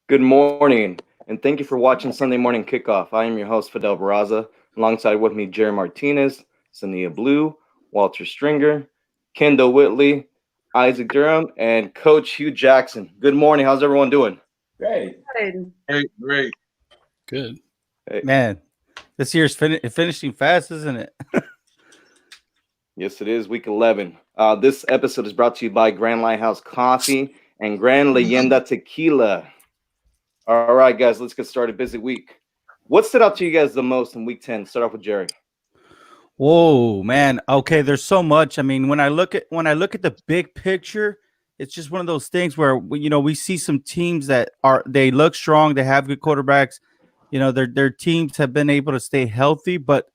Good morning, and thank you for watching Sunday Morning Kickoff. I am your host, Fidel Barraza. Alongside with me, Jerry Martinez, Sania Blue, Walter Stringer, Kendall Whitley, Isaac Durham, and Coach Hugh Jackson. Good morning. How's everyone doing? Great. Good. Great. Good. Hey, Man, this year's finishing fast, isn't it? yes, it is week 11. This episode is brought to you by Grand Lighthouse Coffee and Grand Leyenda Tequila. All right, guys, let's get started. Busy week. What stood out to you guys the most in week 10? Start off with Jerry. Whoa, man. Okay, there's so much. I mean, when I look at the big picture, it's just one of those things where we see some teams that they look strong, they have good quarterbacks. Their teams have been able to stay healthy, but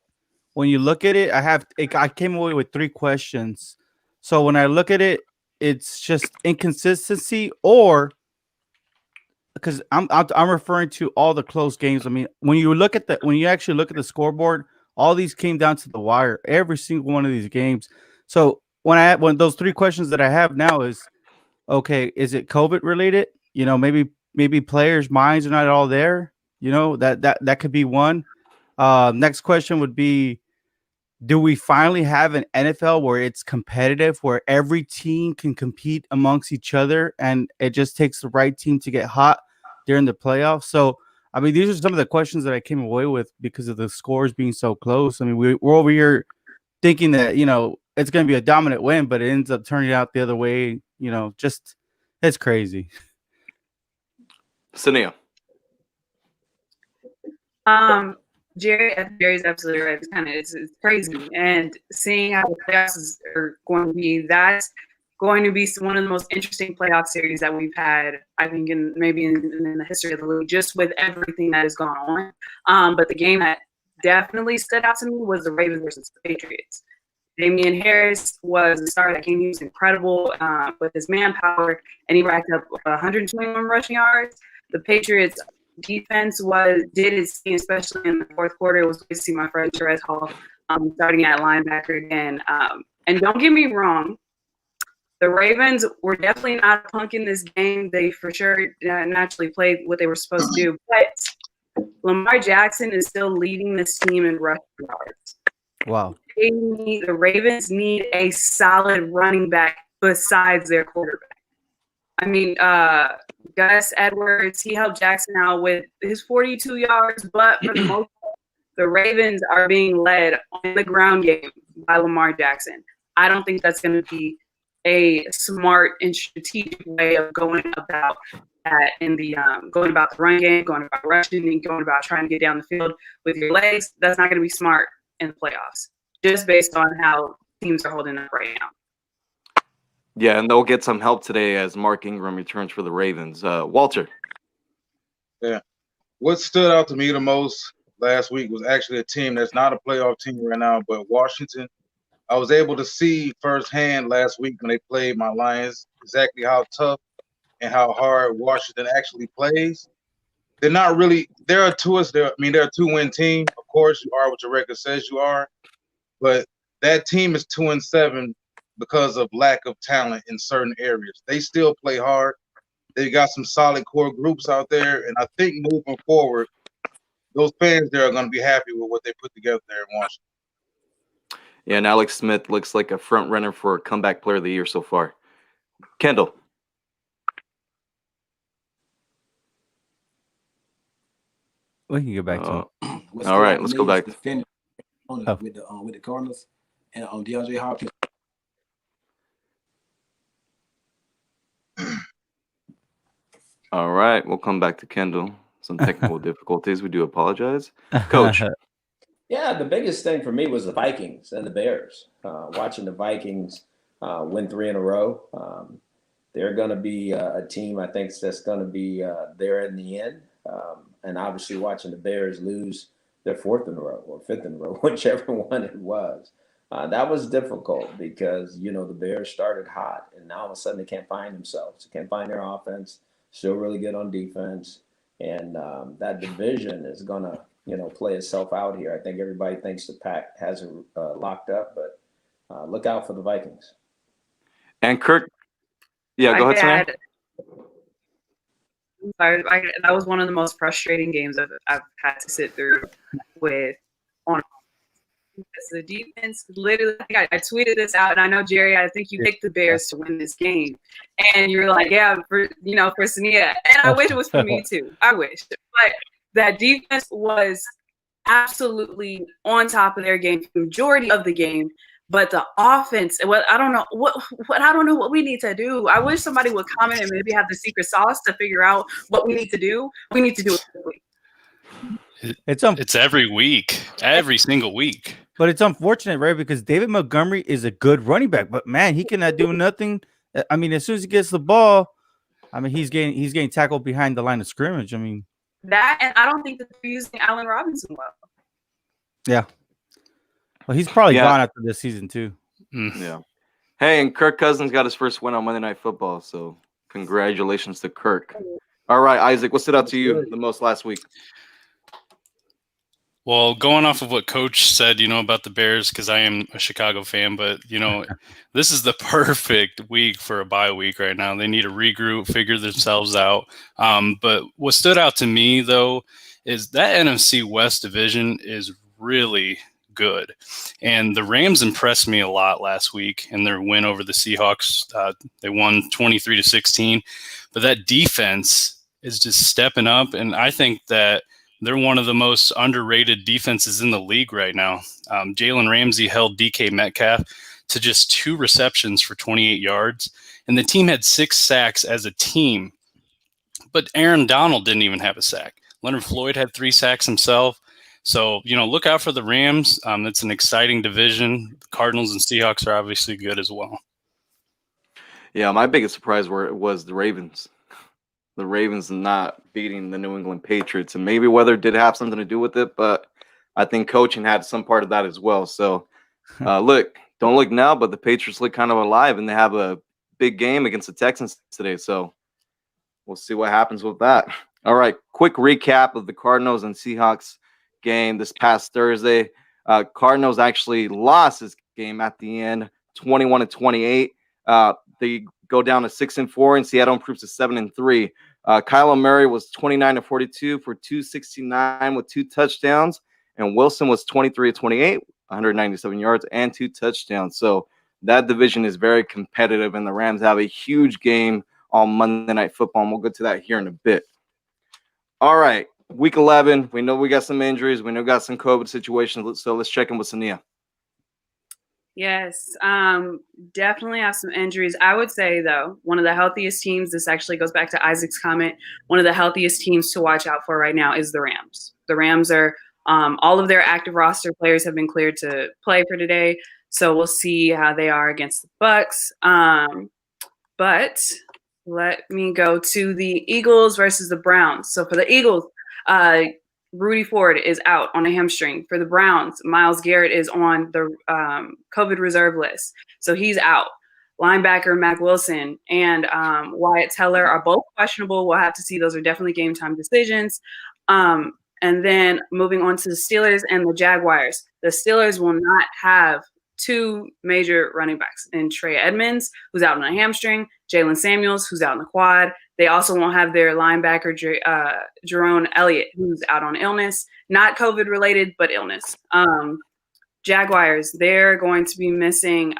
when you look at it, I came away with three questions. So when I look at it, it's just inconsistency, or because I'm referring to all the close games. I mean, when you actually look at the scoreboard, all these came down to the wire. Every single one of these games. So when those three questions that I have now is, okay, is it COVID related? Maybe players' minds are not all there. That could be one. Next question would be, do we finally have an NFL where it's competitive, where every team can compete amongst each other, and it just takes the right team to get hot during the playoffs? So, I mean, these are some of the questions that I came away with because of the scores being so close. I mean, we're over here thinking that it's going to be a dominant win, but it ends up turning out the other way. Just it's crazy. Sania. Jerry's absolutely right. It's crazy, and seeing how the are going to be, that's going to be one of the most interesting playoff series that we've had, I think, in the history of the league, just with everything that has gone on. But the game that definitely stood out to me was the Ravens versus the Patriots. Damian Harris was the star of that game. He was incredible with his manpower, and he racked up 121 rushing yards. The Patriots defense did its thing, especially in the fourth quarter. It was good to see my friend Therese Hall starting at linebacker again. And don't get me wrong, the Ravens were definitely not punking this game. They for sure naturally played what they were supposed to do. But Lamar Jackson is still leading this team in rushing yards. Wow. The Ravens need a solid running back besides their quarterback. I mean, Gus Edwards, he helped Jackson out with his 42 yards, but for the most part, the Ravens are being led on the ground game by Lamar Jackson. I don't think that's going to be a smart and strategic way of going about that in the going about the run game, going about rushing, and going about trying to get down the field with your legs. That's not going to be smart in the playoffs, just based on how teams are holding up right now. Yeah, and they'll get some help today as Mark Ingram returns for the Ravens. Walter. Yeah. What stood out to me the most last week was actually a team that's not a playoff team right now, but Washington. I was able to see firsthand last week when they played my Lions exactly how tough and how hard Washington actually plays. They're a 2-win team. Of course, you are what your record says you are, but that team is 2-7 because of lack of talent in certain areas. They still play hard. They got some solid core groups out there, and I think moving forward, those fans there are going to be happy with what they put together there in Washington. Yeah, and Alex Smith looks like a front runner for comeback player of the year so far. Kendall. We can get back to him. All right, let's go back. With the Cardinals and DeAndre Hopkins. All right, we'll come back to Kendall. Some technical difficulties. We do apologize. Coach. Yeah, the biggest thing for me was the Vikings and the Bears. Watching the Vikings win 3 in a row. They're going to be a team, I think, that's going to be there in the end. And obviously watching the Bears lose their 4th in a row or 5th in a row, whichever one it was. That was difficult because, the Bears started hot, and now all of a sudden they can't find themselves. They can't find their offense. Still really good on defense. And that division is going to, play itself out here. I think everybody thinks the Pack has it locked up, but look out for the Vikings. And Kirk. Yeah, go ahead, Sam. That was one of the most frustrating games I've had to sit through with on the defense. Literally, I tweeted this out, and I know Jerry. I think you picked the Bears to win this game, and you're like, yeah, for Sania, and I wish it was for me too. I wish, but that defense was absolutely on top of their game for the majority of the game. But the offense, well, I don't know what we need to do. I wish somebody would comment and maybe have the secret sauce to figure out what we need to do. We need to do it quickly. It's every week, every single week. But it's unfortunate, right? Because David Montgomery is a good running back, but man, he cannot do nothing. I mean, as soon as he gets the ball, I mean, he's getting tackled behind the line of scrimmage. I mean, that, and I don't think that they're using Allen Robinson well. Yeah. Well, he's probably gone after this season too. Yeah. Hey, and Kirk Cousins got his first win on Monday Night Football, so congratulations to Kirk. All right, Isaac, what stood out to you the most last week? Well, going off of what Coach said, about the Bears, because I am a Chicago fan, but, this is the perfect week for a bye week right now. They need to regroup, figure themselves out. But what stood out to me, though, is that NFC West division is really good. And the Rams impressed me a lot last week in their win over the Seahawks. They won 23-16. But that defense is just stepping up, and I think that they're one of the most underrated defenses in the league right now. Jalen Ramsey held DK Metcalf to just 2 receptions for 28 yards, and the team had 6 sacks as a team. But Aaron Donald didn't even have a sack. Leonard Floyd had 3 sacks himself. So, look out for the Rams. It's an exciting division. The Cardinals and Seahawks are obviously good as well. Yeah, my biggest surprise was the Ravens. The Ravens not beating the New England Patriots, and maybe weather did have something to do with it, but I think coaching had some part of that as well. So, look, don't look now, but the Patriots look kind of alive, and they have a big game against the Texans today. So we'll see what happens with that. All right, quick recap of the Cardinals and Seahawks game this past Thursday. Cardinals actually lost this game at the end, 21-28. They go down to 6-4, and Seattle improves to 7-3. Kyler Murray was 29-42 for 269 with 2 touchdowns, and Wilson was 23-28, 197 yards and 2 touchdowns. So that division is very competitive, and the Rams have a huge game on Monday Night Football, and we'll get to that here in a bit. All right, Week 11. We know we got some injuries. We know we got some COVID situations. So let's check in with Sania. Yes, definitely have some injuries. I would say, though, one of the healthiest teams, this actually goes back to Isaac's comment, one of the healthiest teams to watch out for right now is the Rams. The Rams are all of their active roster players have been cleared to play for today, so we'll see how they are against the Bucks. But let me go to the Eagles versus the Browns. So for the Eagles, Rudy Ford is out on a hamstring. For the Browns, Myles Garrett is on the COVID reserve list, so he's out. Linebacker Mac Wilson and Wyatt Teller are both questionable. We'll have to see. Those are definitely game time decisions. And then moving on to the Steelers and the Jaguars. The Steelers will not have 2 major running backs in Trey Edmonds, who's out on a hamstring, Jalen Samuels, who's out in the quad. They also won't have their linebacker, Jerome Elliott, who's out on illness, not COVID-related, but illness. Jaguars, they're going to be missing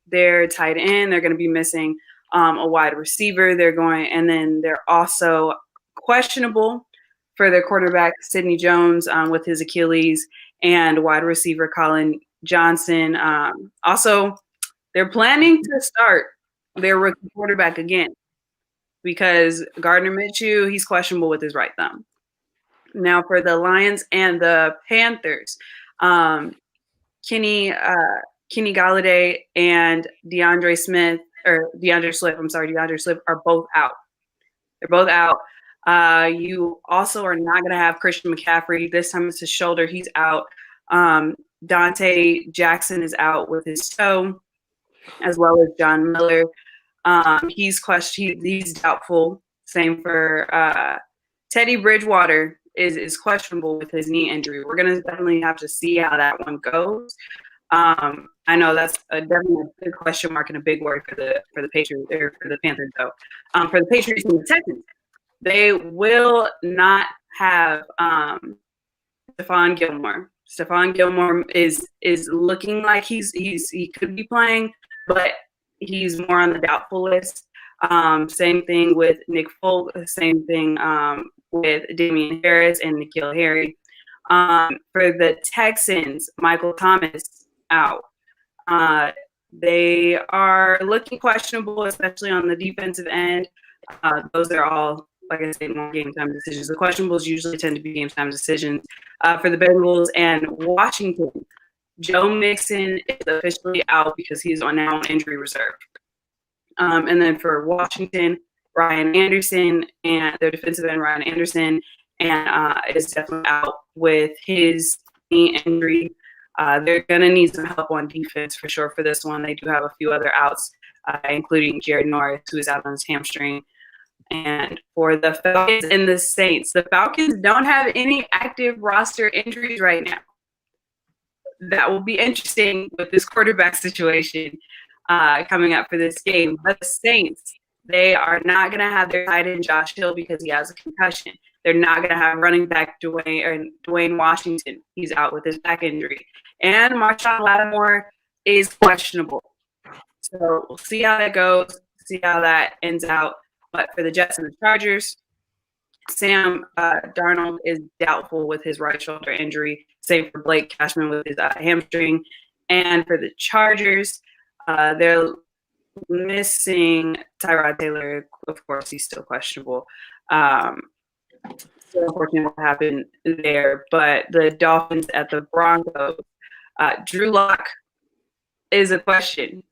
their tight end. They're going to be missing a wide receiver. And then they're also questionable for their quarterback, Sidney Jones, with his Achilles, and wide receiver, Colin Johnson. Also, they're planning to start their rookie quarterback again, because Gardner Minshew, he's questionable with his right thumb. Now for the Lions and the Panthers, Kenny Galladay and DeAndre Swift are both out. They're both out. You also are not going to have Christian McCaffrey. This time it's his shoulder. He's out. Dante Jackson is out with his toe, as well as John Miller. He's doubtful. Same for Teddy Bridgewater is questionable with his knee injury. We're going to definitely have to see how that one goes. I know that's definitely a big question mark and a big word for the Patriots or for the Panthers, though. For the Patriots and the Texans, They will not have Stephon Gilmore. Stephon Gilmore is looking like he could be playing, but he's more on the doubtful list. Same thing with Nick Folk. Same thing with Damian Harris and N'Keal Harry. For the Texans, Michael Thomas out. They are looking questionable, especially on the defensive end. Those are all, like I said, more game time decisions. The questionables usually tend to be game time decisions. For the Bengals and Washington, Joe Mixon is officially out because he's now on injury reserve. And then for Washington, Ryan Anderson and their defensive end, Ryan Anderson, and is definitely out with his knee injury. They're going to need some help on defense for sure for this one. They do have a few other outs, including Jared Norris, who is out on his hamstring. And for the Falcons and the Saints, the Falcons don't have any active roster injuries right now. That will be interesting with this quarterback situation coming up for this game. But the Saints, they are not going to have their tight end Josh Hill because he has a concussion. They're not going to have running back Dwayne Washington. He's out with his back injury. And Marshawn Lattimore is questionable. So we'll see how that goes, see how that ends out. But for the Jets and the Chargers, Sam Darnold is doubtful with his right shoulder injury. Same for Blake Cashman with his hamstring. And for the Chargers, they're missing Tyrod Taylor. Of course, he's still questionable. So unfortunately, what happened there. But the Dolphins at the Broncos, Drew Lock is a question.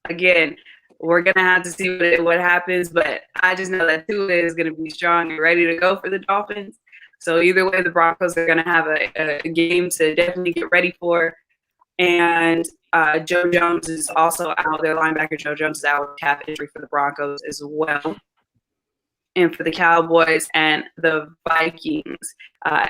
Again, we're going to have to see what happens, but I just know that Tua is going to be strong and ready to go for the Dolphins. So either way, the Broncos are going to have a game to definitely get ready for. And Joe Jones is also out. Their linebacker, Joe Jones, is out with calf injury for the Broncos as well. And for the Cowboys and the Vikings,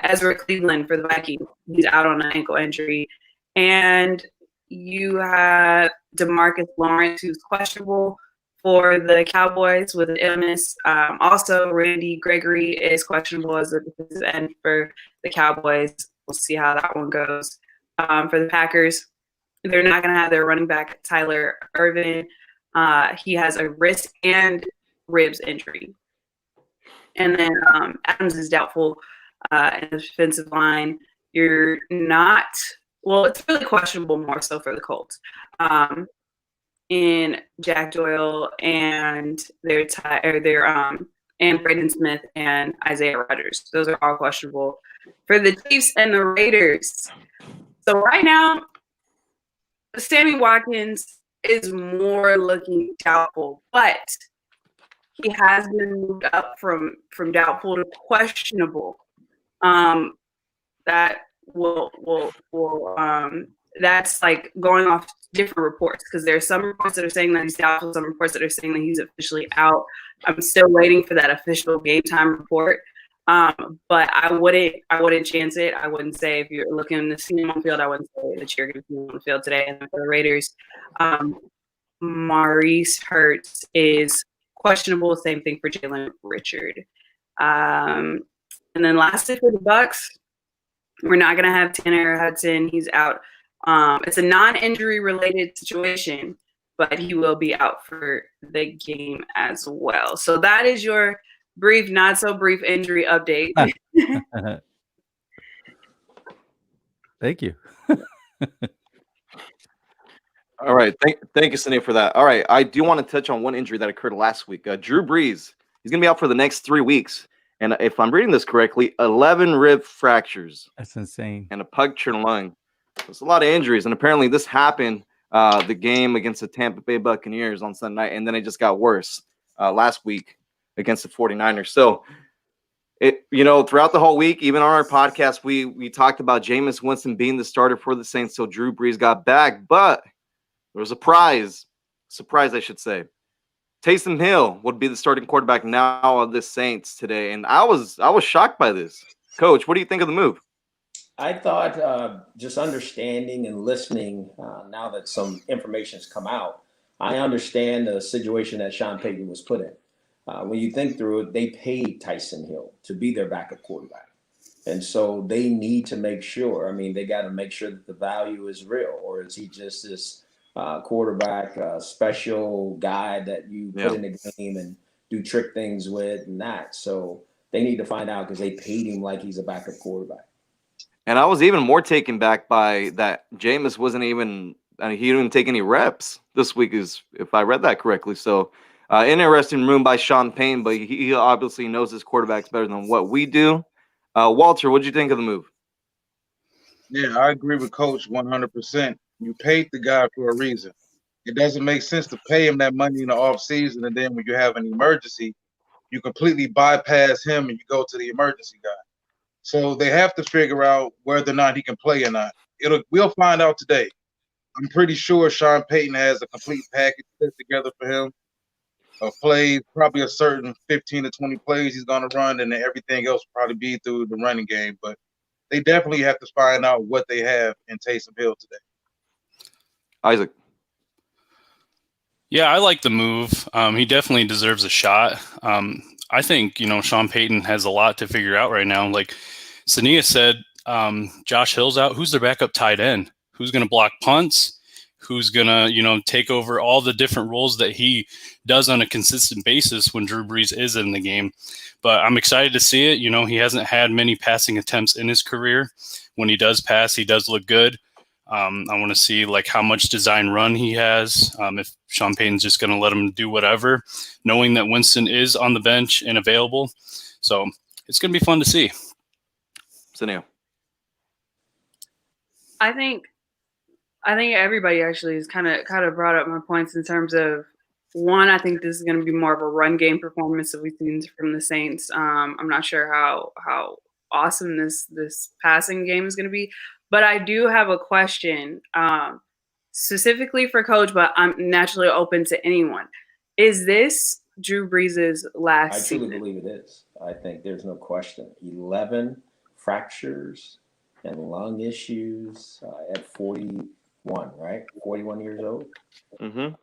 Ezra Cleveland for the Vikings, he's out on an ankle injury. And you have DeMarcus Lawrence, who's questionable for the Cowboys with an illness. Also, Randy Gregory is questionable as a defensive end for the Cowboys. We'll see how that one goes. For the Packers, they're not going to have their running back, Tyler Ervin. He has a wrist and ribs injury. And then Adams is doubtful in the defensive line. You're not – well, it's really questionable more so for the Colts. In Jack Doyle and and Braden Smith and Isaiah Rodgers. Those are all questionable. For the Chiefs and the Raiders. So right now, Sammy Watkins is more looking doubtful, but he has been moved up from doubtful to questionable. That will that's like going off different reports because there are some reports that are saying that he's doubtful, some reports that are saying that he's officially out. I'm still waiting for that official game time report. But I wouldn't chance it. I wouldn't say if you're looking to see him on the field, I wouldn't say that you're going to see him on the field today. And for the Raiders, Maurice Hurts is questionable. Same thing for Jalen Richard. And then lastly for the Bucs, we're not going to have Tanner Hudson. He's out. It's a non-injury related situation, but he will be out for the game as well. So that is your brief, not so brief injury update. Thank you. All right. Thank you, Cindy, for that. All right. I do want to touch on one injury that occurred last week. Drew Brees, he's going to be out for the next 3 weeks. And if I'm reading this correctly, 11 rib fractures. That's insane. And a punctured lung. There's a lot of injuries. And apparently this happened the game against the Tampa Bay Buccaneers on Sunday night. And then it just got worse last week against the 49ers. So, throughout the whole week, even on our podcast, we talked about Jameis Winston being the starter for the Saints. So Drew Brees got back. But there was a surprise, I should say. Taysom Hill would be the starting quarterback now of the Saints today. And I was shocked by this. Coach, what do you think of the move? I thought just understanding and listening now that some information has come out, I understand the situation that Sean Payton was put in. when you think through it, they paid Tyson Hill to be their backup quarterback. And so they need to make sure. I mean, they got to make sure that the value is real, or is he just this quarterback, special guy that you put in the game and do trick things with and that? So they need to find out because they paid him like he's a backup quarterback. And I was even more taken back by that Jameis wasn't even, I mean, he didn't take any reps this week, is if I read that correctly. So, interesting room by Sean Payne, but he obviously knows his quarterbacks better than what we do. Walter, what did you think of the move? Yeah, I agree with Coach 100%. You paid the guy for a reason. It doesn't make sense to pay him that money in the offseason, and then when you have an emergency, you completely bypass him and you go to the emergency guy. So they have to figure out whether or not he can play or not. We'll find out today. I'm pretty sure Sean Payton has a complete package set together for him of plays, probably a certain 15 to 20 plays he's going to run, and then everything else will probably be through the running game. But they definitely have to find out what they have in Taysom Hill today. Isaac. Yeah, I like the move. He definitely deserves a shot. I think, Sean Payton has a lot to figure out right now. Like Sania said, Josh Hill's out. Who's their backup tight end? Who's going to block punts? Who's going to, take over all the different roles that he does on a consistent basis when Drew Brees is in the game? But I'm excited to see it. He hasn't had many passing attempts in his career. When he does pass, he does look good. I want to see how much design run he has. If Sean Payton's just going to let him do whatever, knowing that Winston is on the bench and available. So it's going to be fun to see. Sunil. I think everybody actually has kind of brought up my points in terms of, one, I think this is going to be more of a run game performance that we've seen from the Saints. I'm not sure how awesome this passing game is going to be. But I do have a question specifically for Coach, but I'm naturally open to anyone. Is this Drew Brees' last season? I truly believe it is. I think there's no question. 11 fractures and lung issues at 41, right? 41 years old. Mm-hmm.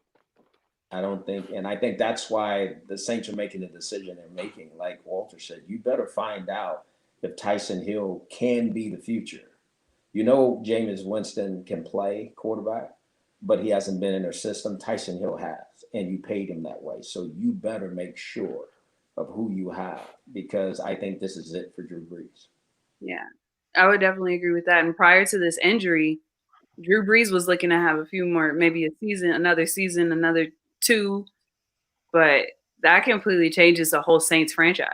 I think that's why the Saints are making the decision they're making. Like Walter said, you better find out if Tyson Hill can be the future. Jameis Winston can play quarterback, but he hasn't been in their system. Tyson Hill has, and you paid him that way. So you better make sure of who you have, because I think this is it for Drew Brees. Yeah, I would definitely agree with that. And prior to this injury, Drew Brees was looking to have a few more, maybe another season, another 2, but that completely changes the whole Saints franchise.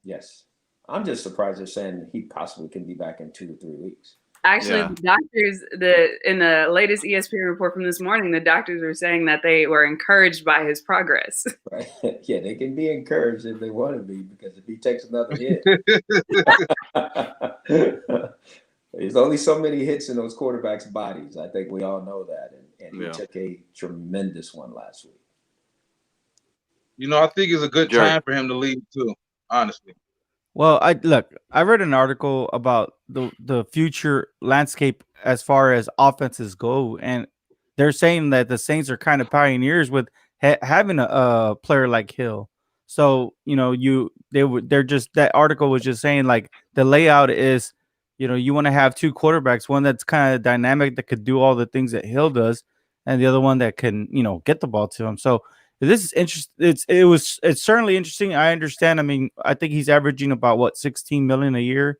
Yes. I'm just surprised they're saying he possibly can be back in 2 to 3 weeks. Actually, the doctors, in the latest ESPN report from this morning, the doctors were saying that they were encouraged by his progress. Right? Yeah, they can be encouraged if they want to be, because if he takes another hit, there's only so many hits in those quarterbacks' bodies. I think we all know that, and he took a tremendous one last week. I think it's a good time for him to leave too, honestly. Well, I read an article about the future landscape as far as offenses go, and they're saying that the Saints are kind of pioneers with having a player like Hill. So that article was just saying the layout is, you want to have 2 quarterbacks, one that's kind of dynamic that could do all the things that Hill does, and the other one that can get the ball to him. So this is interesting. It's certainly interesting. I understand. I mean, I think he's averaging about 16 million a year.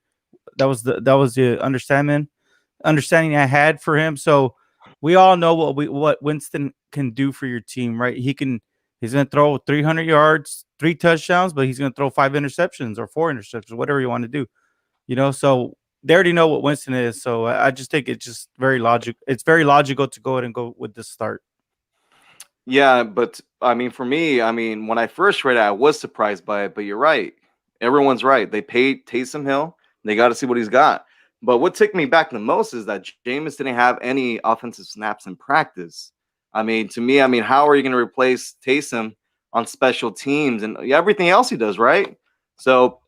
That was the understanding I had for him. So we all know what Winston can do for your team, right? He's going to throw 300 yards, 3 touchdowns, but he's going to throw 5 interceptions or 4 interceptions, whatever you want to do. So they already know what Winston is. So I just think it's just very logical. It's very logical to go ahead and go with this start. Yeah, but I mean, for me, when I first read it, I was surprised by it. But you're right. Everyone's right. They paid Taysom Hill. They got to see what he's got. But what took me back the most is that Jameis didn't have any offensive snaps in practice. To me, how are you going to replace Taysom on special teams and everything else he does, right? So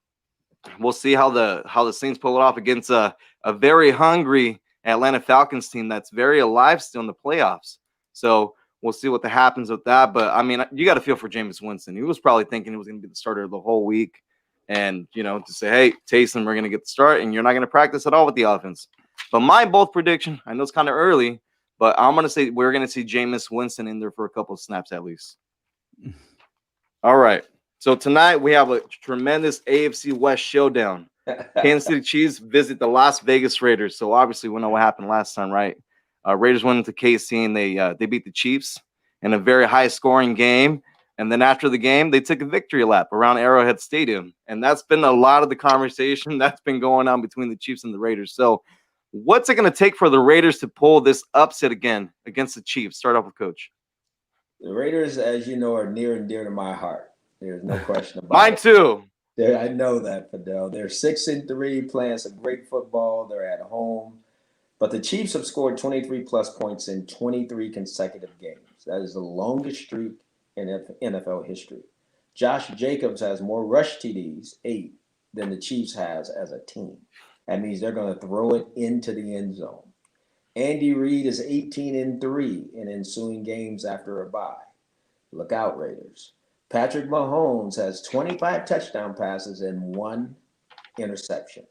we'll see how the Saints pull it off against a very hungry Atlanta Falcons team that's very alive still in the playoffs. So we'll see what happens with that. But I mean, you got to feel for Jameis Winston. He was probably thinking he was going to be the starter the whole week, and to say, hey, Taysom, we're going to get the start, and you're not going to practice at all with the offense. But my bold prediction, I know it's kind of early, but I'm going to say we're going to see Jameis Winston in there for a couple of snaps at least. All right. So tonight we have a tremendous AFC West showdown. Kansas City Chiefs visit the Las Vegas Raiders. So obviously we know what happened last time, right? Raiders went into KC and they beat the Chiefs in a very high-scoring game. And then after the game, they took a victory lap around Arrowhead Stadium. And that's been a lot of the conversation that's been going on between the Chiefs and the Raiders. So what's it going to take for the Raiders to pull this upset again against the Chiefs? Start off with Coach. The Raiders, as you know, are near and dear to my heart. There's no question about it. Mine too. I know that, Fidel. They're 6-3, playing some great football. They're at home. But the Chiefs have scored 23-plus points in 23 consecutive games. That is the longest streak in NFL history. Josh Jacobs has more rush TDs, 8, than the Chiefs has as a team. That means they're going to throw it into the end zone. Andy Reid is 18-3 in ensuing games after a bye. Look out, Raiders. Patrick Mahomes has 25 touchdown passes and 1 interception.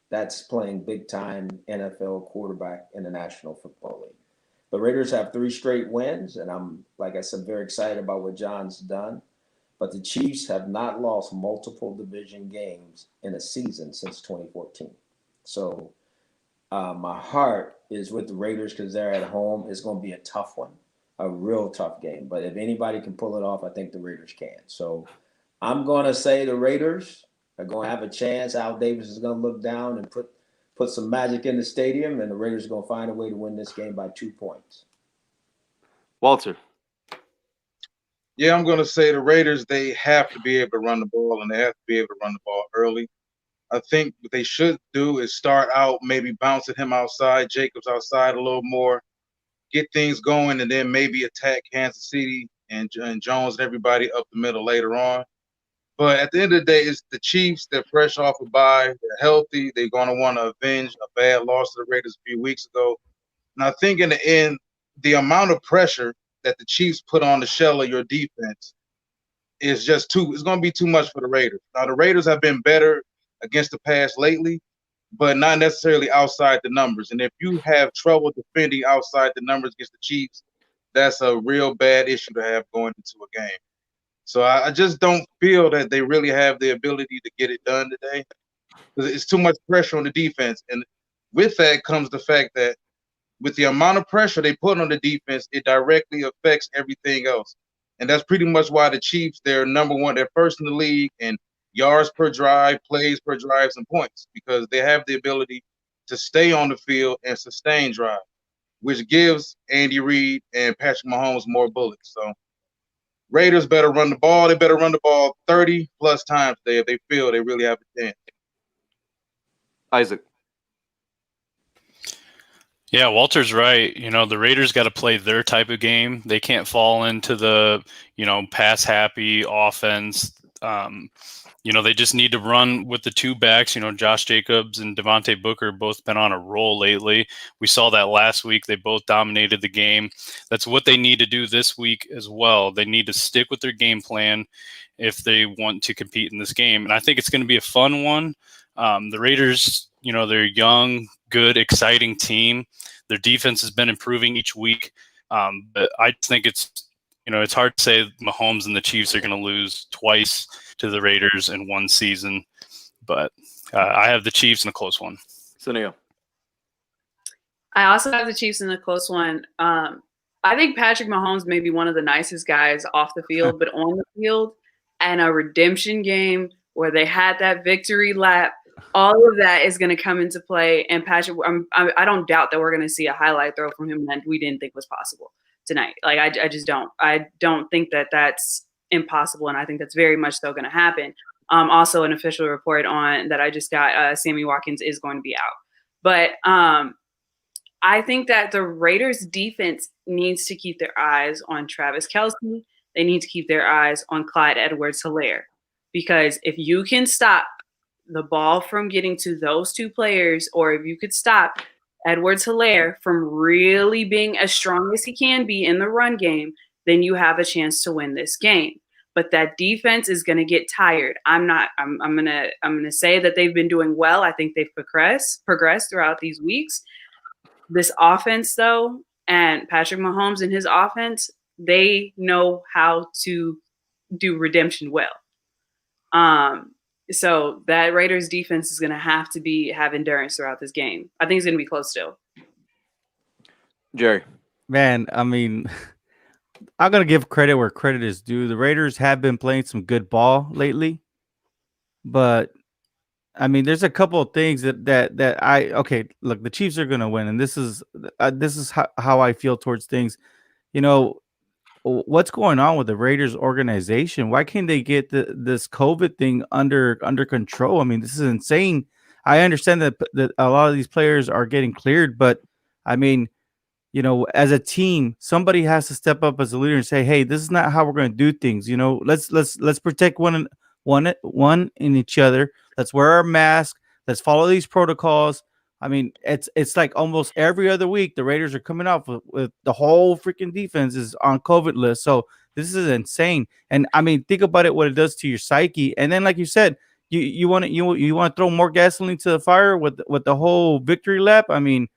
That's playing big-time NFL quarterback in the National Football League. The Raiders have 3 straight wins, and I'm, like I said, very excited about what John's done. But the Chiefs have not lost multiple division games in a season since 2014. So my heart is with the Raiders because they're at home. It's going to be a tough one. A real tough game. But if anybody can pull it off, I think the Raiders can. So I'm going to say the Raiders are going to have a chance. Al Davis is going to look down and put some magic in the stadium, and the Raiders are going to find a way to win this game by 2 points. Walter. Yeah, I'm going to say the Raiders, they have to be able to run the ball, and they have to be able to run the ball early. I think what they should do is start out maybe bouncing him outside, Jacobs outside a little more, get things going, and then maybe attack Kansas City and Jones and everybody up the middle later on. But at the end of the day, it's the Chiefs. They're fresh off a bye. They're healthy. They're going to want to avenge a bad loss to the Raiders a few weeks ago. And I think in the end, the amount of pressure that the Chiefs put on the shell of your defense is just it's going to be too much for the Raiders. Now, the Raiders have been better against the pass lately, but not necessarily outside the numbers. And if you have trouble defending outside the numbers against the Chiefs, that's a real bad issue to have going into a game. So I just don't feel that they really have the ability to get it done today because it's too much pressure on the defense. And with that comes the fact that with the amount of pressure they put on the defense, it directly affects everything else. And that's pretty much why the Chiefs, they're number one, they're first in the league in yards per drive, plays per drives, and points because they have the ability to stay on the field and sustain drive, which gives Andy Reid and Patrick Mahomes more bullets. So Raiders better run the ball. They better run the ball 30-plus times today if they feel they really have a chance. Isaac. Yeah, Walter's right. The Raiders got to play their type of game. They can't fall into the, pass-happy offense. They just need to run with the 2 backs. Josh Jacobs and Devontae Booker both been on a roll lately. We saw that last week. They both dominated the game. That's what they need to do this week as well. They need to stick with their game plan if they want to compete in this game. And I think it's going to be a fun one. The Raiders, they're a young, good, exciting team. Their defense has been improving each week. But I think it's hard to say Mahomes and the Chiefs are going to lose twice to the Raiders in one season. But I have the Chiefs in a close one. Sunil. I also have the Chiefs in a close one. I think Patrick Mahomes may be one of the nicest guys off the field, but on the field and a redemption game where they had that victory lap, all of that is going to come into play. And Patrick, I don't doubt that we're going to see a highlight throw from him that we didn't think was possible tonight. Like, I just don't. I don't think that that's impossible, and I think that's very much so going to happen. Also, an official report on that I just got, Sammy Watkins is going to be out. But I think that the Raiders defense needs to keep their eyes on Travis Kelce. They need to keep their eyes on Clyde Edwards-Helaire. Because if you can stop the ball from getting to those 2 players, or if you could stop Edwards-Helaire from really being as strong as he can be in the run game, then you have a chance to win this game. But that defense is going to get tired. I'm gonna say that they've been doing well. I think they've progressed throughout these weeks. This offense, though, and Patrick Mahomes and his offense, they know how to do redemption well. So that Raiders defense is going to have endurance throughout this game. I think it's going to be close still. Jerry. Man, I mean, I'm going to give credit where credit is due. The Raiders have been playing some good ball lately, but I mean, there's a couple of things that look, the Chiefs are going to win, and this is how I feel towards things. You know, what's going on with the Raiders organization? Why can't they get this COVID thing under control? I mean, this is insane. I understand that a lot of these players are getting cleared, but I mean, you know, as a team, somebody has to step up as a leader and say, "Hey, this is not how we're going to do things." You know, let's protect one in each other. Let's wear our mask. Let's follow these protocols. I mean, it's like almost every other week the Raiders are coming up with the whole freaking defense is on COVID list. So this is insane. And I mean, think about it, what it does to your psyche. And then, like you said, you want to throw more gasoline to the fire with the whole victory lap. I mean,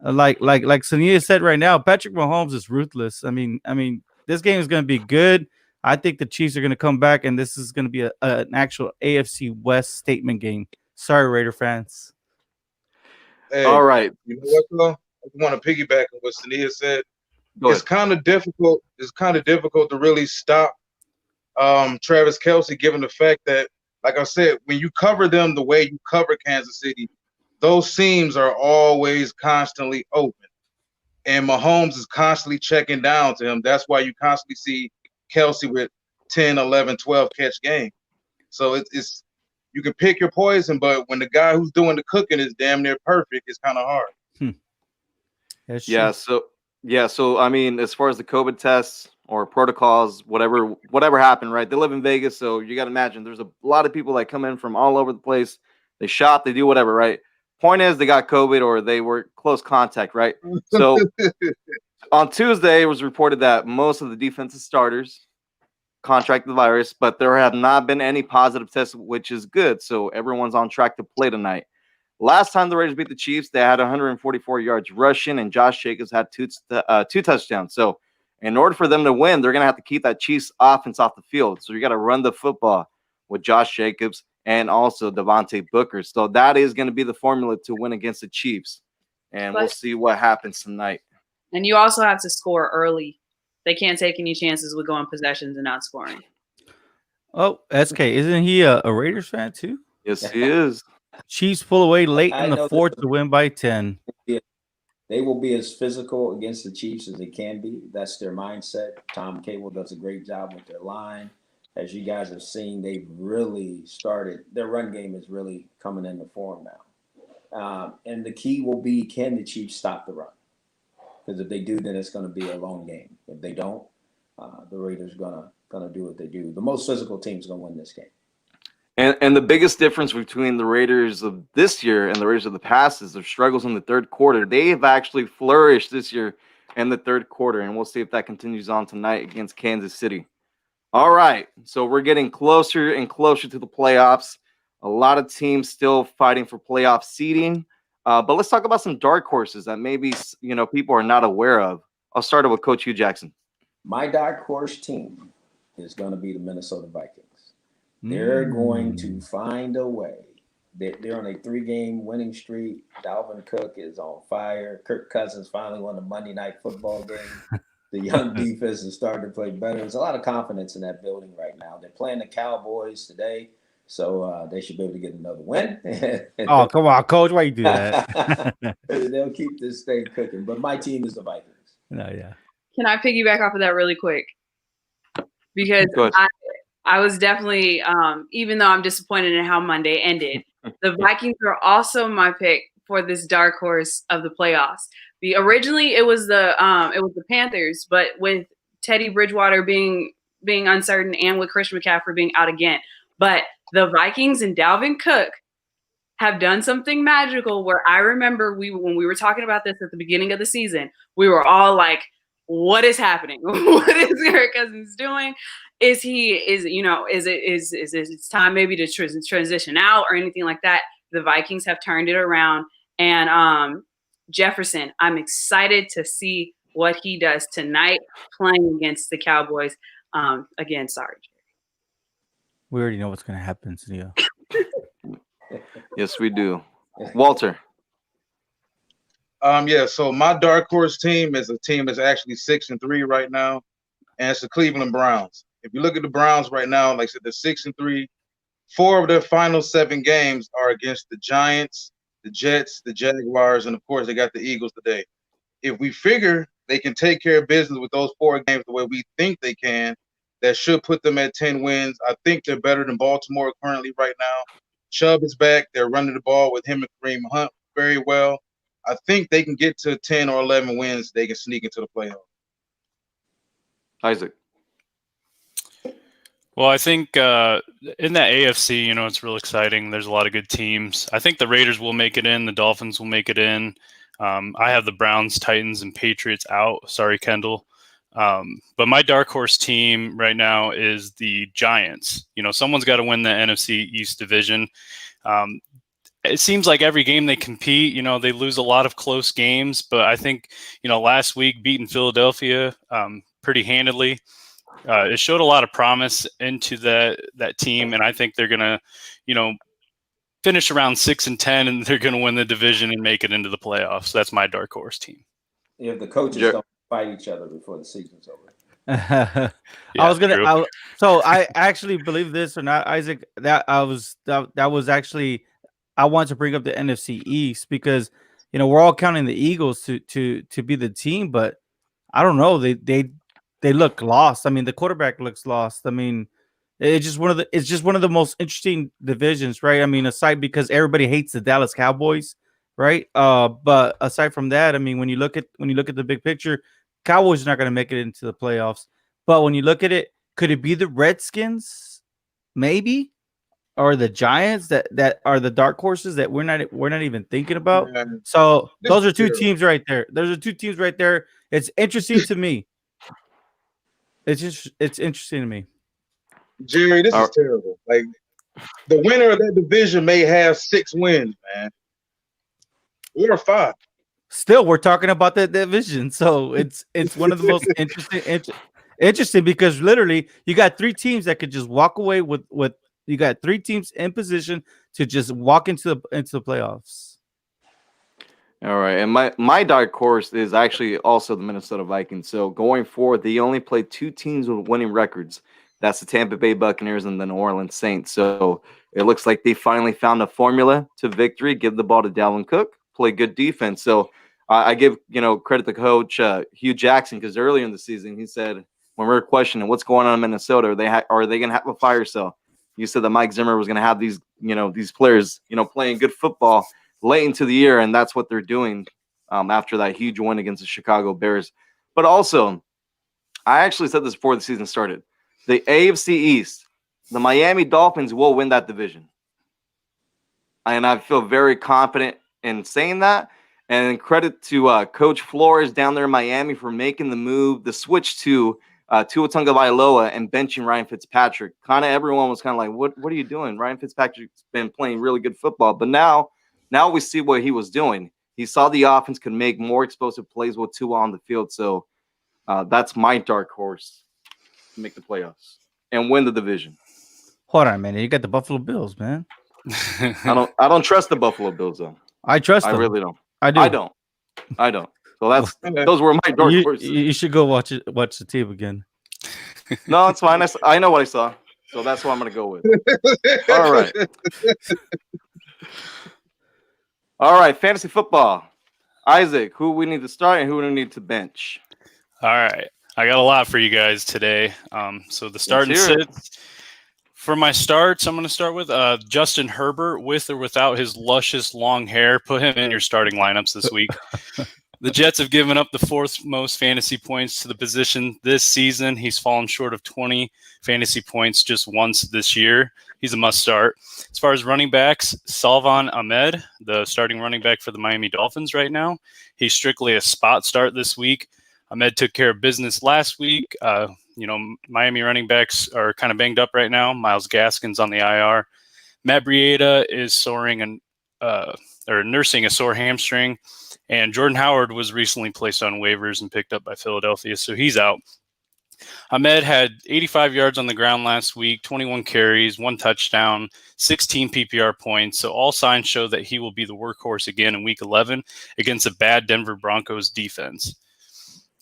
like Sania said right now, Patrick Mahomes is ruthless. I mean, this game is going to be good. I think the Chiefs are going to come back, and this is going to be an actual AFC West statement game. Sorry, Raider fans. Hey, All right. You know what, though? I want to piggyback on what Sania said. Go It's ahead. kind of difficult. It's kind of difficult to really stop Travis Kelce, given the fact that, like I said, when you cover them the way you cover Kansas City, those seams are always constantly open. And Mahomes is constantly checking down to him. That's why you constantly see Kelce with 10, 11, 12 catch game. So it's you can pick your poison, but when the guy who's doing the cooking is damn near perfect, it's kind of hard. That's Yeah. So I mean, as far as the COVID tests or protocols, whatever happened, right? They live in Vegas, so you got to imagine there's a lot of people that come in from all over the place. They shop, they do whatever, right? Point is, they got COVID or they were close contact, right? So on Tuesday, it was reported that most of the defensive starters contracted the virus, but there have not been any positive tests, which is good. So everyone's on track to play tonight. Last time the Raiders beat the Chiefs, they had 144 yards rushing, and Josh Jacobs had two touchdowns. So in order for them to win, they're going to have to keep that Chiefs offense off the field. So you got to run the football with Josh Jacobs and also Devontae Booker. So that is going to be the formula to win against the Chiefs. And we'll see what happens tonight. And you also have to score early. They can't take any chances with going possessions and not scoring. Oh, SK, isn't he a Raiders fan too? Yes, he is. Chiefs pull away late I in the know fourth to win by 10. They will be as physical against the Chiefs as they can be. That's their mindset. Tom Cable does a great job with their line. As you guys have seen, they've really started. Their run game is really coming into form now. And the key will be, can the Chiefs stop the run? Because if they do, then it's going to be a long game. If they don't, the Raiders are going to do what they do. The most physical team is going to win this game. And the biggest difference between the Raiders of this year and the Raiders of the past is their struggles in the third quarter. They have actually flourished this year in the third quarter, and we'll see if that continues on tonight against Kansas City. All right, so we're getting closer and closer to the playoffs. A lot of teams still fighting for playoff seeding, but let's talk about some dark horses that maybe people are not aware of. I'll start it with Coach Hugh Jackson. My dark horse team is going to be the Minnesota Vikings. They're going to find a way. They're on a 3-game winning streak. Dalvin Cook is on fire. Kirk Cousins finally won a Monday Night Football game. The young defense is starting to play better. There's a lot of confidence in that building right now. They're playing the Cowboys today, so they should be able to get another win. Oh, come on, Coach. Why you do that? They'll keep this thing cooking. But my team is the Vikings. No, yeah. Can I piggyback off of that really quick? Because I was definitely, even though I'm disappointed in how Monday ended, the Vikings are also my pick for this dark horse of the playoffs. Originally, it was the Panthers, but with Teddy Bridgewater being uncertain and with Christian McCaffrey being out again, but the Vikings and Dalvin Cook have done something magical where I remember when we were talking about this at the beginning of the season, we were all like, what is happening? What is Kirk Cousins doing? Is it's time maybe to transition out or anything like that? The Vikings have turned it around. And Jefferson, I'm excited to see what he does tonight playing against the Cowboys. Again, sorry. We already know what's going to happen, Sia. Yes, we do. Walter. Yeah, so my dark horse team is a team that's actually 6-3 right now, and it's the Cleveland Browns. If you look at the Browns right now, like I said, they're 6-3. 4 of their final 7 games are against the Giants, the Jets, the Jaguars, and of course they got the Eagles today. If we figure they can take care of business with those 4 games the way we think they can, that should put them at 10 wins. I think they're better than Baltimore currently right now. Chubb is back. They're running the ball with him and Kareem Hunt very well. I think they can get to 10 or 11 wins. They can sneak into the playoffs. Isaac. Well, I think in that AFC, it's real exciting. There's a lot of good teams. I think the Raiders will make it in. The Dolphins will make it in. I have the Browns, Titans, and Patriots out. Sorry, Kendall. But my dark horse team right now is the Giants. Someone's got to win the NFC East division. It seems like every game they compete, they lose a lot of close games. But I think, last week beating Philadelphia pretty handedly. It showed a lot of promise into that team, and I think they're gonna, finish around 6-10, and they're gonna win the division and make it into the playoffs. That's my dark horse team. If the coaches don't fight each other before the season's over. I actually believe this or not, Isaac. That was actually I wanted to bring up the NFC East because we're all counting the Eagles to be the team, but I don't know. They look lost. I mean, the quarterback looks lost. I mean, it's just one of the most interesting divisions, right? I mean, aside because everybody hates the Dallas Cowboys, right? But aside from that, I mean, when you look at the big picture, Cowboys are not going to make it into the playoffs. But when you look at it, could it be the Redskins, maybe, or the Giants that are the dark horses that we're not even thinking about? Yeah. So those are two teams right there. Those are 2 teams right there. It's interesting to me. It's interesting to me. Jerry, this is terrible. Like the winner of that division may have 6 wins, man. Or 5. Still, we're talking about that division, so it's one of the most interesting because literally you got 3 teams that could just walk away with you got 3 teams in position to just walk into the playoffs. All right, and my dark horse is actually also the Minnesota Vikings. So going forward, they only play 2 teams with winning records. That's the Tampa Bay Buccaneers and the New Orleans Saints. So it looks like they finally found a formula to victory. Give the ball to Dalvin Cook, play good defense. So I give credit to Coach Hugh Jackson because earlier in the season he said when we were questioning what's going on in Minnesota, are they going to have a fire sale? You said that Mike Zimmer was going to have these players playing good football late into the year, and that's what they're doing after that huge win against the Chicago Bears. But also, I actually said this before the season started. The AFC East, the Miami Dolphins will win that division. And I feel very confident in saying that. And credit to Coach Flores down there in Miami for making the switch to Tua Tagovailoa and benching Ryan Fitzpatrick. Kind of everyone was kind of like, what are you doing? Ryan Fitzpatrick's been playing really good football. But now we see what he was doing. He saw the offense could make more explosive plays with Tua on the field. So that's my dark horse to make the playoffs and win the division. Hold on a minute. You got the Buffalo Bills, man. I don't trust the Buffalo Bills, though. I trust them. I really don't. I do. I don't. So those were my dark horses. You should go watch the team again. No, it's fine. I know what I saw. So that's what I'm going to go with. All right. All right, fantasy football. Isaac, who we need to start and who we need to bench? All right. I got a lot for you guys today. So the start and sits. For my starts, I'm going to start with Justin Herbert with or without his luscious long hair. Put him in your starting lineups this week. The Jets have given up the fourth most fantasy points to the position this season. He's fallen short of 20 fantasy points just once this year. He's a must start. As far as running backs, Salvon Ahmed, the starting running back for the Miami Dolphins right now, he's strictly a spot start this week. Ahmed took care of business last week. Miami running backs are kind of banged up right now. Myles Gaskin's on the IR. Matt Breida is nursing a sore hamstring. And Jordan Howard was recently placed on waivers and picked up by Philadelphia, so he's out. Ahmed had 85 yards on the ground last week, 21 carries, 1 touchdown, 16 PPR points. So all signs show that he will be the workhorse again in Week 11 against a bad Denver Broncos defense.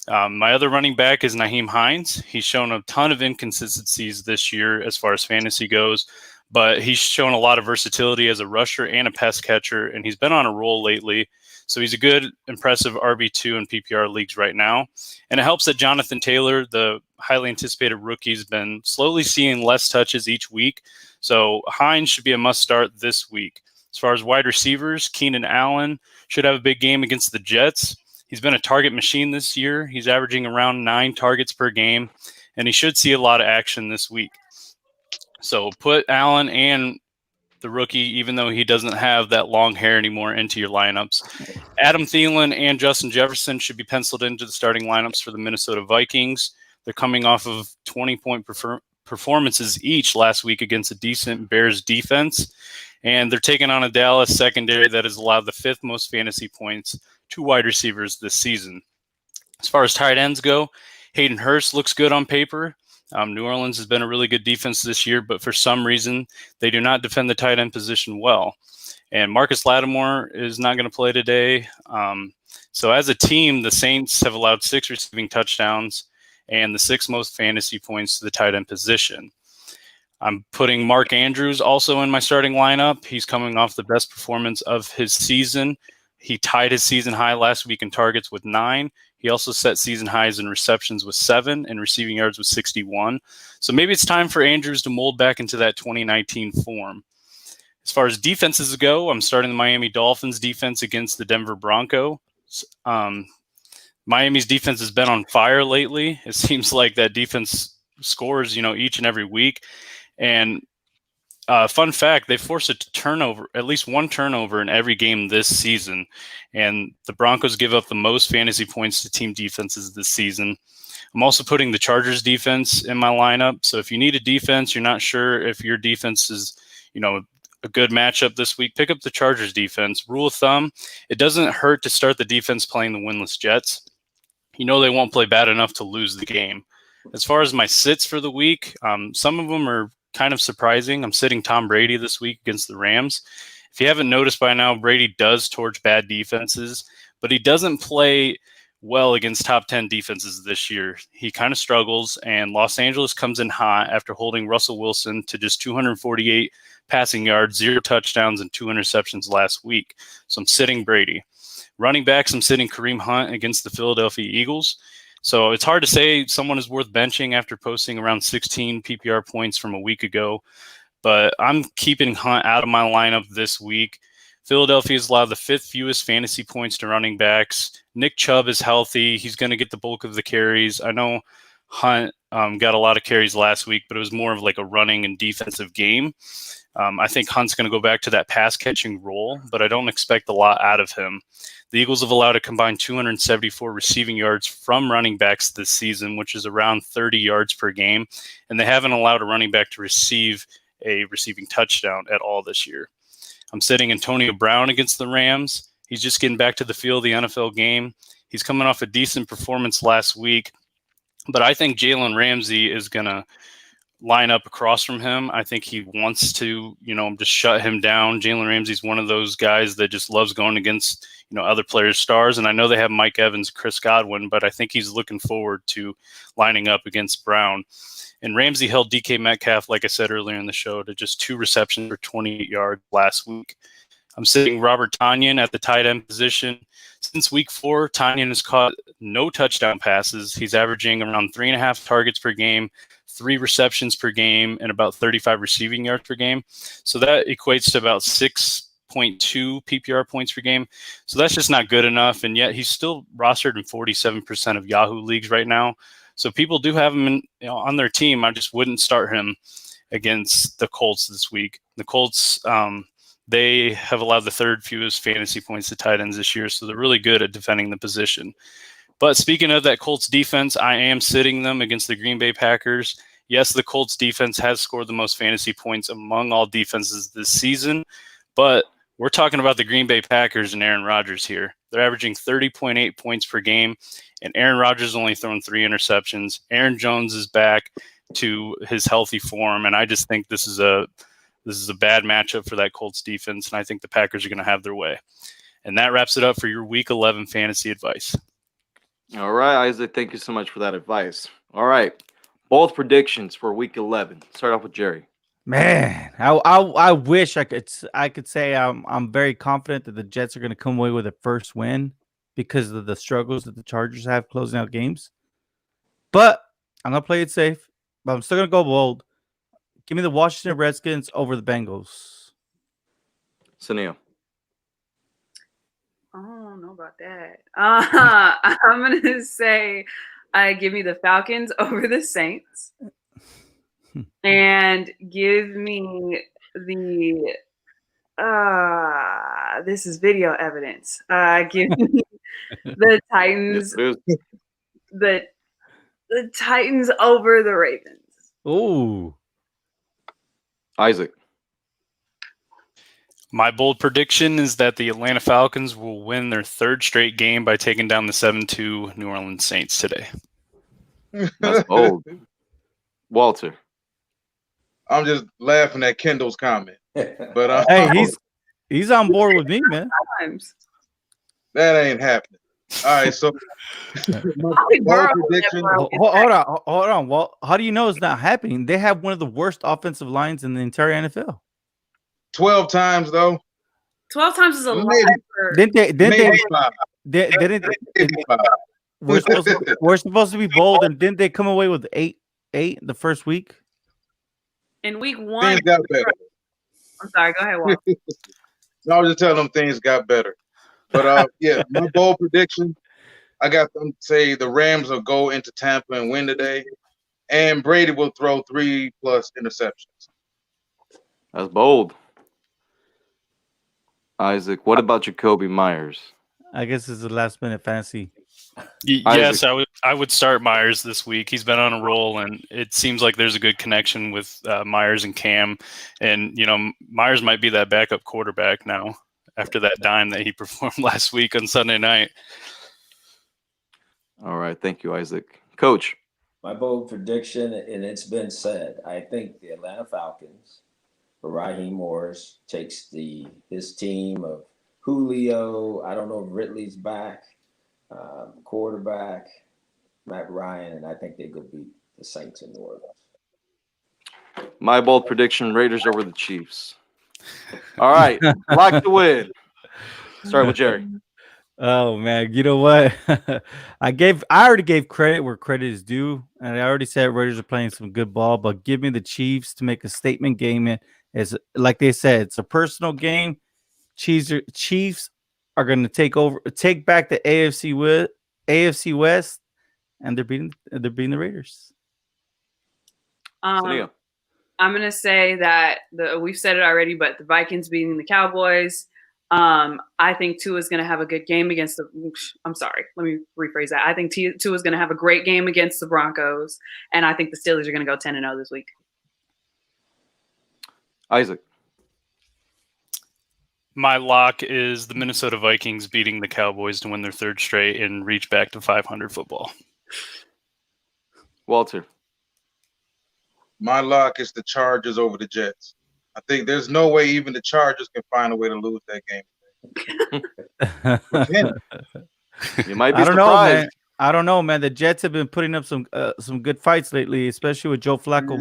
My other running back is Nyheim Hines. He's shown a ton of inconsistencies this year as far as fantasy goes, but he's shown a lot of versatility as a rusher and a pass catcher, and he's been on a roll lately. So he's a good, impressive RB2 in PPR leagues right now. And it helps that Jonathan Taylor, the highly anticipated rookie, has been slowly seeing less touches each week. So Hines should be a must start this week. As far as wide receivers, Keenan Allen should have a big game against the Jets. He's been a target machine this year. He's averaging around 9 targets per game, and he should see a lot of action this week. So put Allen and the rookie, even though he doesn't have that long hair anymore, into your lineups. Adam Thielen and Justin Jefferson should be penciled into the starting lineups for the Minnesota Vikings. They're coming off of 20-point performances each last week against a decent Bears defense, and they're taking on a Dallas secondary that has allowed the 5th most fantasy points to wide receivers this season. As far as tight ends go, Hayden Hurst looks good on paper. New Orleans has been a really good defense this year, but for some reason, they do not defend the tight end position well. And Marcus Lattimore is not going to play today. So as a team, the Saints have allowed 6 receiving touchdowns and the 6th most fantasy points to the tight end position. I'm putting Mark Andrews also in my starting lineup. He's coming off the best performance of his season. He tied his season high last week in targets with 9. He also set season highs in receptions with 7 and receiving yards with 61. So maybe it's time for Andrews to mold back into that 2019 form. As far as defenses go, I'm starting the Miami Dolphins defense against the Denver Broncos. Miami's defense has been on fire lately. It seems like that defense scores, each and every week. And fun fact, they forced a turnover, at least one turnover in every game this season. And the Broncos give up the most fantasy points to team defenses this season. I'm also putting the Chargers defense in my lineup. So if you need a defense, you're not sure if your defense is, a good matchup this week, pick up the Chargers defense. Rule of thumb, it doesn't hurt to start the defense playing the winless Jets. They won't play bad enough to lose the game. As far as my sits for the week, some of them are kind of surprising. I'm sitting Tom Brady this week against the Rams. If you haven't noticed by now, Brady does torch bad defenses, but he doesn't play well against top 10 defenses this year. He kind of struggles, and Los Angeles comes in hot after holding Russell Wilson to just 248 passing yards, 0 touchdowns, and 2 interceptions last week. So I'm sitting Brady. Running backs, I'm sitting Kareem Hunt against the Philadelphia Eagles. So it's hard to say someone is worth benching after posting around 16 PPR points from a week ago, but I'm keeping Hunt out of my lineup this week. Philadelphia has allowed the 5th fewest fantasy points to running backs. Nick Chubb is healthy. He's going to get the bulk of the carries. I know Hunt got a lot of carries last week, but it was more of like a running and defensive game. I think Hunt's going to go back to that pass-catching role, but I don't expect a lot out of him. The Eagles have allowed a combined 274 receiving yards from running backs this season, which is around 30 yards per game, and they haven't allowed a running back to receive a receiving touchdown at all this year. I'm sitting Antonio Brown against the Rams. He's just getting back to the field of the NFL game. He's coming off a decent performance last week, but I think Jalen Ramsey is going to line up across from him. I think he wants to, just shut him down. Jalen Ramsey's one of those guys that just loves going against, other players' stars. And I know they have Mike Evans, Chris Godwin, but I think he's looking forward to lining up against Brown. And Ramsey held DK Metcalf, like I said earlier in the show, to just 2 receptions for 28 yards last week. I'm sitting Robert Tonyan at the tight end position. Since week 4, Tonyan has caught no touchdown passes. He's averaging around 3.5 targets per game, 3 receptions per game, and about 35 receiving yards per game. So that equates to about 6.6 3.2 PPR points per game. So that's just not good enough. And yet he's still rostered in 47% of Yahoo leagues right now. So people do have him on their team. I just wouldn't start him against the Colts this week. The Colts, they have allowed the third fewest fantasy points to tight ends this year. So they're really good at defending the position. But speaking of that Colts defense, I am sitting them against the Green Bay Packers. Yes, the Colts defense has scored the most fantasy points among all defenses this season, but we're talking about the Green Bay Packers and Aaron Rodgers here. They're averaging 30.8 points per game, and Aaron Rodgers only thrown 3 interceptions. Aaron Jones is back to his healthy form, and I just think this is a bad matchup for that Colts defense, and I think the Packers are going to have their way. And that wraps it up for your Week 11 fantasy advice. All right, Isaac, thank you so much for that advice. All right, both predictions for Week 11. Start off with Jerry. Man, I wish I could say I'm very confident that the Jets are going to come away with a first win because of the struggles that the Chargers have closing out games. But I'm going to play it safe, but I'm still going to go bold. Give me the Washington Redskins over the Bengals. Sunil. I don't know about that. I'm going to say give me the Falcons over the Saints. And give me the this is video evidence. Give me the Titans. Yes, the Titans over the Ravens. Ooh. Isaac. My bold prediction is that the Atlanta Falcons will win their 3rd straight game by taking down the 7-2 New Orleans Saints today. That's bold. Walter. I'm just laughing at Kendall's comment. But Hey, he's on board with me, man. Times. that ain't happening. All right, so my bold prediction. Hold on. Well, how do you know it's not happening? They have one of the worst offensive lines in the entire NFL. 12 times though. 12 times is a lot. Didn't Maybe 5. they we're supposed to be bold, and didn't they come away with 8 the first week? In week 1. Things got better. I'm sorry. Go ahead, Walt. No, I was just telling them things got better. But yeah, my bold prediction, I got them to say the Rams will go into Tampa and win today, and Brady will throw 3+ interceptions. That's bold. Isaac, what about Jacoby Myers? I guess it's the last minute fantasy. Yes, I would start Myers this week. He's been on a roll, and it seems like there's a good connection with Myers and Cam. And, Myers might be that backup quarterback now after that dime that he performed last week on Sunday night. All right. Thank you, Isaac. Coach. My bold prediction, and it's been said, I think the Atlanta Falcons, Raheem Morris, takes his team of Julio, I don't know if Ridley's back, quarterback, Matt Ryan, and I think they go beat the Saints in New Orleans. My bold prediction, Raiders over the Chiefs. All right. Lock to win. Start with Jerry. Oh man, you know what? I already gave credit where credit is due, and I already said Raiders are playing some good ball, but give me the Chiefs to make a statement game. It's like they said, it's a personal game. Chiefs are going to take back the AFC West, and they're beating the Raiders. Sunil. I'm going to say that we've said it already, but the Vikings beating the Cowboys. I think Tua is going to have a good game against I'm sorry, let me rephrase that. I think Tua is going to have a great game against the Broncos, and I think the Steelers are going to go 10-0 this week. Isaac. My lock is the Minnesota Vikings beating the Cowboys to win their 3rd straight and reach back to 500 football. Walter. My lock is the Chargers over the Jets. I think there's no way even the Chargers can find a way to lose that game. You might be surprised. I don't know, man. The Jets have been putting up some good fights lately, especially with Joe Flacco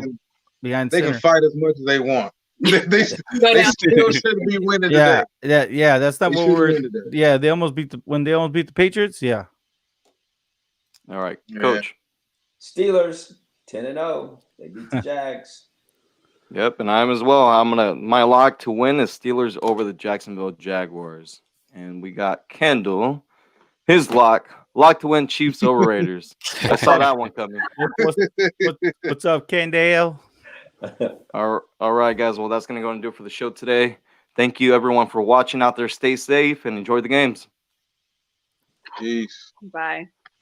behind They center. can fight as much as they want. they still should be winning today. Yeah. That's not what we're. Yeah, they almost beat the Patriots. Yeah. All right, Coach. Steelers 10-0. They beat the Jags. Yep, and I'm as well. My lock to win is Steelers over the Jacksonville Jaguars. And we got Kendall. His lock to win Chiefs over Raiders. I saw that one coming. What's up, Kendall? All right, guys. Well, that's going to go and do it for the show today. Thank you, everyone, for watching out there. Stay safe and enjoy the games. Peace. Bye.